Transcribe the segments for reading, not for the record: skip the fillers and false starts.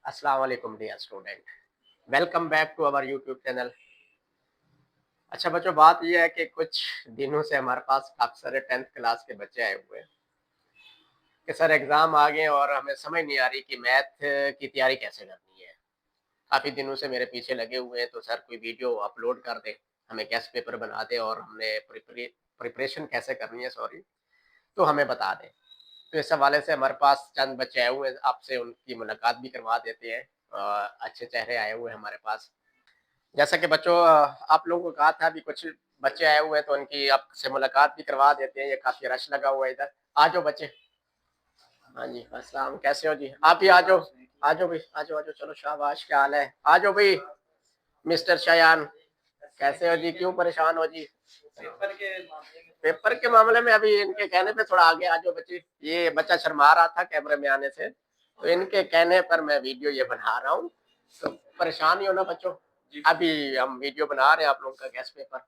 अस्सलाम वालेकुम dear student. Welcome back to our YouTube channel. अच्छा बच्चों, बात ये है कि कुछ दिनों से हमारे पास काफ़ी सारे 10th क्लास के बच्चे आए हुए हैं कि सर एग्ज़ाम आ गए और हमें समझ नहीं आ रही कि मैथ की तैयारी कैसे करनी है। काफ़ी दिनों से मेरे पीछे लगे हुए हैं तो सर कोई वीडियो अपलोड कर दें, हमें गेस्ट पेपर बना दें और हमने प्रिपरेशन कैसे करनी है सॉरी, तो हमें बता दें। तो इस हवाले से हमारे पास चंद बच्चे आए हुए हैं, आपसे उनकी मुलाकात भी करवा देते हैं। अच्छे चेहरे आए हुए हैं हमारे पास। जैसा कि बच्चों आप लोगों को कहा था अभी कुछ बच्चे आए हुए हैं तो उनकी आपसे मुलाकात भी करवा देते हैं। ये काफ़ी रश लगा हुआ है इधर। आ जाओ बच्चे। हाँ जी, अस्सलाम, कैसे हो जी? आप भी आ जाओ। आ जाओ भाई, आ जाओ, आ जाओ। चलो शाबाश, क्या हाल है? आ जाओ भाई, मिस्टर शयान, कैसे हो जी? क्यों परेशान हो जी? पेपर के मामले में अभी इनके कहने पे थोड़ा आगे आ जाओ बच्चे। ये बच्चा शर्मा रहा था कैमरे में आने से, तो इनके कहने पर मैं वीडियो ये बना रहा हूँ। तो परेशान नहीं होना बच्चों। अभी हम वीडियो बना रहे हैं आप लोगों का गेस्ट पेपर।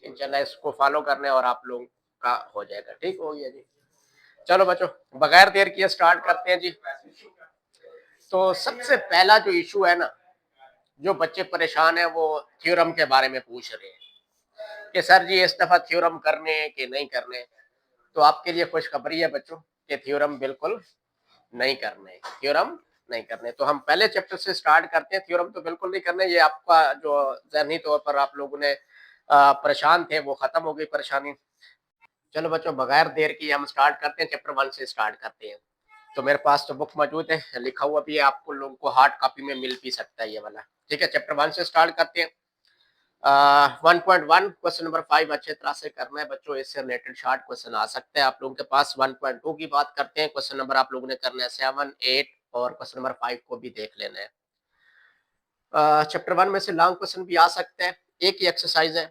इंशाल्लाह इसको फॉलो करने और आप लोगों का हो जाएगा। ठीक हो गया जी। चलो बच्चों, बगैर देर किए स्टार्ट करते हैं जी। तो सबसे पहला जो इशू है ना, जो बच्चे परेशान है वो थ्योरम के बारे में पूछ रहे हैं कि सर जी इस दफा थ्योरम करने कि नहीं करने। तो आपके लिए खुशखबरी है बच्चों कि थ्योरम बिल्कुल नहीं करने, थ्योरम नहीं करने। तो हम पहले चैप्टर से स्टार्ट करते हैं। थ्योरम तो बिल्कुल नहीं करने। ये आपका जो ज़हनी तौर पर आप लोगों ने परेशान थे वो खत्म हो गई परेशानी। चलो बच्चों, बगैर देर की हम स्टार्ट करते हैं, चैप्टर 1 से स्टार्ट करते हैं। तो मेरे पास तो बुक मौजूद है, लिखा हुआ भी है, आपको लोगों को हार्ड कॉपी में मिल भी सकता है ये वाला। ठीक है, चैप्टर 1 से स्टार्ट करते हैं। 1.1 क्वेश्चन नंबर 5 अच्छे तरह से करना है बच्चों। इससे रिलेटेड शॉर्ट क्वेश्चन आ सकते हैं आप लोगों के पास। 1.2 की बात करते हैं। क्वेश्चन नंबर आप लोगों ने करना है 7, 8 और क्वेश्चन नंबर 5 को भी देख लेना है। चैप्टर 1 में से लॉन्ग क्वेश्चन भी आ सकते हैं। एक ही एक्सरसाइज है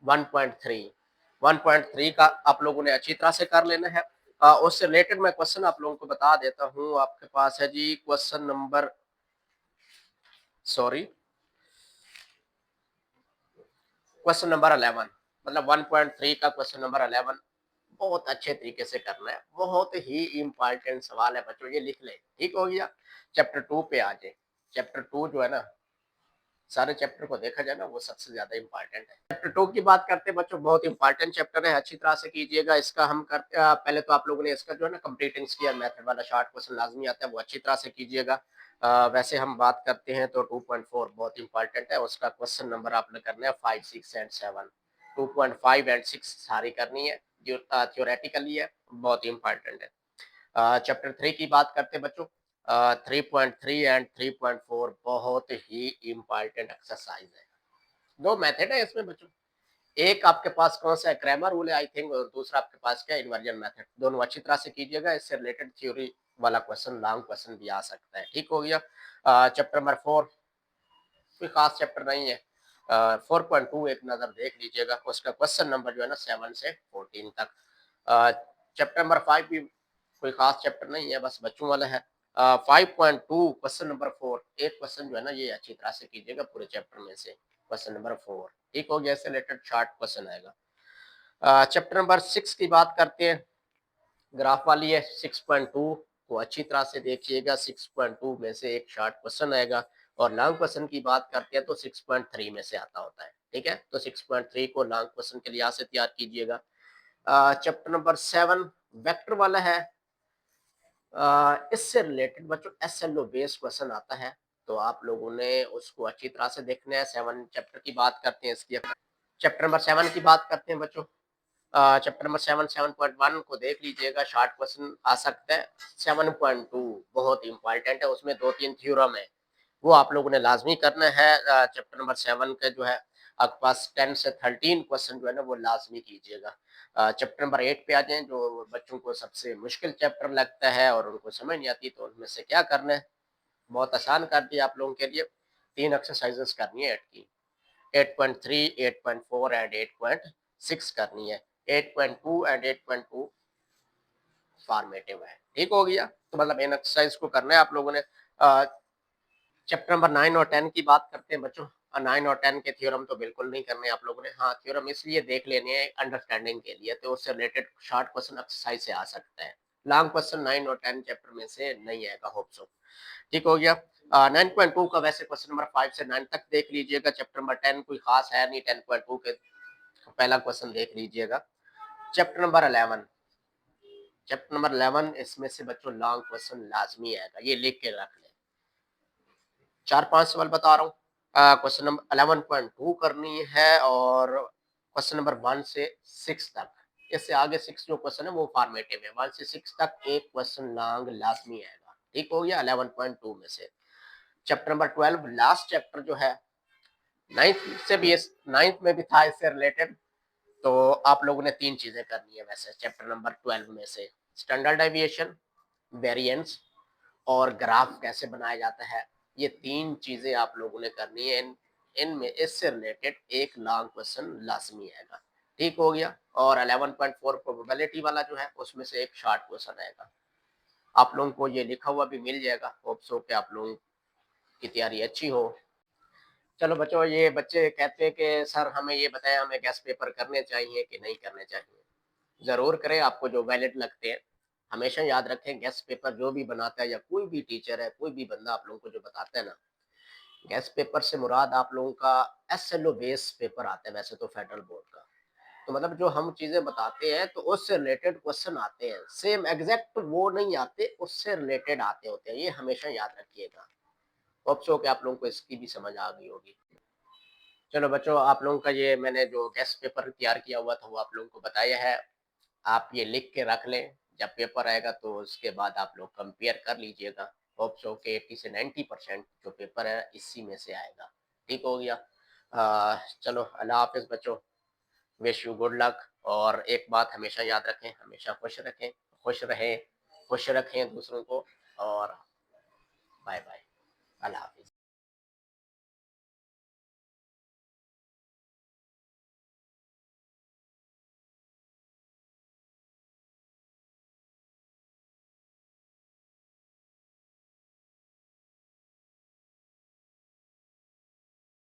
1.3। 1.3 का आप लोगों ने अच्छी तरह से कर लेना है। उससे रिलेटेड मैं क्वेश्चन आप लोगों को बता देता हूँ। आपके पास है जी question number sorry question number 11, मतलब 1.3 का क्वेश्चन नंबर 11 बहुत अच्छे तरीके से करना है। बहुत ही इंपॉर्टेंट सवाल है बच्चों, ये लिख ले। ठीक हो गया। चैप्टर 2 पे आ जाए। चैप्टर 2 जो है ना, सारे चैप्टर को देखा जाए ना, वो सबसे ज्यादा इंपॉर्टेंट है। चैप्टर 2 की बात करते हैं बच्चों, बहुत इंपॉर्टेंट चैप्टर है, अच्छी तरह से कीजिएगा। इसका हम करते पहले तो आप लोगों ने इसका जो है ना कंप्लीटिंग स्क्वायर मेथड वाला शॉर्ट क्वेश्चन लाजमी आता है, वो अच्छी तरह से कीजिएगा। वैसे हम बात करते हैं तो 2.4 बहुत इंपॉर्टेंट है। उसका क्वेश्चन नंबर आपने करना है 5, 6 एंड 7। 2.5 एंड 6 सारी करनी है, जो थ्योरेटिकली है, बहुत इंपॉर्टेंट है। चैप्टर 3 की बात करते हैं बच्चों। 3.3 एंड 3.4 बहुत ही इंपॉर्टेंट एक्सरसाइज है। दो मेथड है इसमें बच्चों। एक आपके पास कौन सा है, क्रैमर रूल है आई थिंक, और दूसरा आपके पास क्या, इन्वर्जन मेथड। दोनों अच्छी तरह से कीजिएगा। इससे रिलेटेड थ्योरी वाला क्वेश्चन, लॉन्ग क्वेश्चन भी आ सकता है। ठीक हो गया। चैप्टर नंबर 4 कोई खास चैप्टर नहीं है। 4.2 एक नजर देख लीजिएगा। उसका क्वेश्चन नंबर जो है ना 7 से 14 तक। चैप्टर नंबर 5 भी कोई खास चैप्टर नहीं है, बस बच्चों वाला है। 5.2 क्वेश्चन नंबर 4, एक क्वेश्चन जो है ना ये अच्छी तरह से कीजिएगा पूरे चैप्टर में से, क्वेश्चन नंबर 4। ठीक हो गया। इससे रिलेटेड शॉर्ट क्वेश्चन आएगा। चैप्टर नंबर 6 की बात करते हैं। ग्राफ वाली है 6.2 को अच्छी तरह से देखिएगा। 6.2 में से एक शॉर्ट क्वेश्चन आएगा। और लॉन्ग क्वेश्चन की बात करते हैं तो 6.3 में से आता होता है। ठीक है, तो 6.3 को लॉन्ग क्वेश्चन के लिहाज से तैयार कीजिएगा। चैप्टर नंबर 7 वेक्टर वाला है। इससे रिलेटेड बच्चों एसएलओ बेस्ड क्वेश्चन आता है, तो आप लोगों ने उसको अच्छी तरह से देखना है। 7 चैप्टर की बात करते हैं इसकी। चैप्टर नंबर 7 की बात करते हैं बच्चों। चैप्टर नंबर 7 7.1 को देख लीजिएगा, शॉर्ट क्वेश्चन आ सकता है। 7.2 बहुत इंपॉर्टेंट है, उसमें 2-3 थ्योरम है, वो आप लोगों ने लाजमी करना है। चैप्टर नंबर 7 का जो है आपके पास 10 से 13 क्वेश्चन जो है ना वो लाजमी कीजिएगा। चैप्टर नंबर 8 पे आ जाएं, जो बच्चों को सबसे मुश्किल चैप्टर लगता है और उनको समझ नहीं आती, तो उनमें से क्या करना है, बहुत आसान कर दिया आप लोगों के लिए। 3 एक्सरसाइजेस करनी है 8 की। 8.3, 8.4 एंड 8.6 करनी है। 8.2 एंड 8.2 फॉर्मेटिव है। ठीक हो गया। तो मतलब इन एक्सरसाइज को करना है आप लोगों ने। चैप्टर नंबर 9 और 10 की बात करते हैं बच्चों। 9 और 10 के थ्योरम तो बिल्कुल नहीं करने आप लोगों ने। हाँ, थ्योरम इसलिए देख लेने हैं अंडरस्टैंडिंग के लिए, तो उससे रिलेटेड शॉर्ट क्वेश्चन एक्सरसाइज से आ सकता है। लॉन्ग क्वेश्चन 9 और 10 चैप्टर में से नहीं आएगा, होप सो। ठीक हो गया। 9.2 का वैसे क्वेश्चन नंबर 5 से 9 तक देख लीजिएगा। चैप्टर नंबर 10 कोई खास है नहीं, 10.2 के पहला क्वेश्चन देख लीजिएगा। चैप्टर नंबर 11, चैप्टर नंबर 11 इसमें से बच्चों लॉन्ग क्वेश्चन लाजमी आएगा, ये लिख के रख लें। 4-5 सवाल बता रहा हूँ। क्वेश्चन नंबर 11.2 करनी है और क्वेश्चन नंबर 1 से 6 तक। इससे आगे 6 जो क्वेश्चन है वो फॉर्मेटिव है। 1 से 6 तक एक क्वेश्चन लॉन्ग लाजमी आएगा। ठीक हो गया। 11.2 में से चैप्टर नंबर 12 लास्ट चैप्टर जो है, नाइन्थ से भी, नाइन्थ में भी था इससे रिलेटेड। तो आप लोगों ने 3 चीजें करनी है वैसे चैप्टर नंबर 12 में से, स्टैंडर्ड डेविएशन, वेरिएंस और ग्राफ कैसे बनाया जाता है। ये 3 चीजें आप लोगों ने करनी है। इनमें इससे रिलेटेड एक लॉन्ग क्वेश्चन लाजमी आएगा। ठीक हो गया। और 11.4 प्रोबेबिलिटी वाला जो है उसमें से एक शॉर्ट क्वेश्चन आएगा। आप लोगों को ये लिखा हुआ भी मिल जाएगा। होप सो कि आप लोगों की तैयारी अच्छी हो। चलो बच्चों, ये बच्चे कहते हैं कि सर हमें ये बताया, हमें गेस्ट पेपर करने चाहिए कि नहीं करने चाहिए। जरूर करें, आपको जो वैलिड लगते हैं। हमेशा याद रखें, गेस्ट पेपर जो भी बनाता है या कोई भी टीचर है, कोई भी बंदा आप लोगों को जो बताता है ना, गेस्ट पेपर से मुराद आप लोगों का SLO बेस पेपर आता है वैसे तो फेडरल बोर्ड का। तो मतलब जो हम चीजें बताते हैं तो उससे रिलेटेड क्वेश्चन आते हैं, सेम एग्जैक्ट वो नहीं आते, उससे रिलेटेड आते होते हैं। ये हमेशा याद रखिएगा। होप सो कि आप लोगों को इसकी भी समझ आ गई होगी। चलो बच्चों, आप लोगों का ये मैंने जो गेस्ट पेपर तैयार किया हुआ था वो आप लोगों को बताया है। आप ये लिख के रख लें, जब पेपर आएगा तो उसके बाद आप लोग कंपेयर कर लीजिएगा। होप सो के 80 से 90% जो पेपर है इसी में से आएगा। ठीक हो गया। चलो अल्लाह हाफिज बच्चों, विश यू गुड लक। और एक बात हमेशा याद रखें, हमेशा खुश रखें, खुश रहें, खुश रखें दूसरों को। और बाय बाय, अल्लाह हाफिज।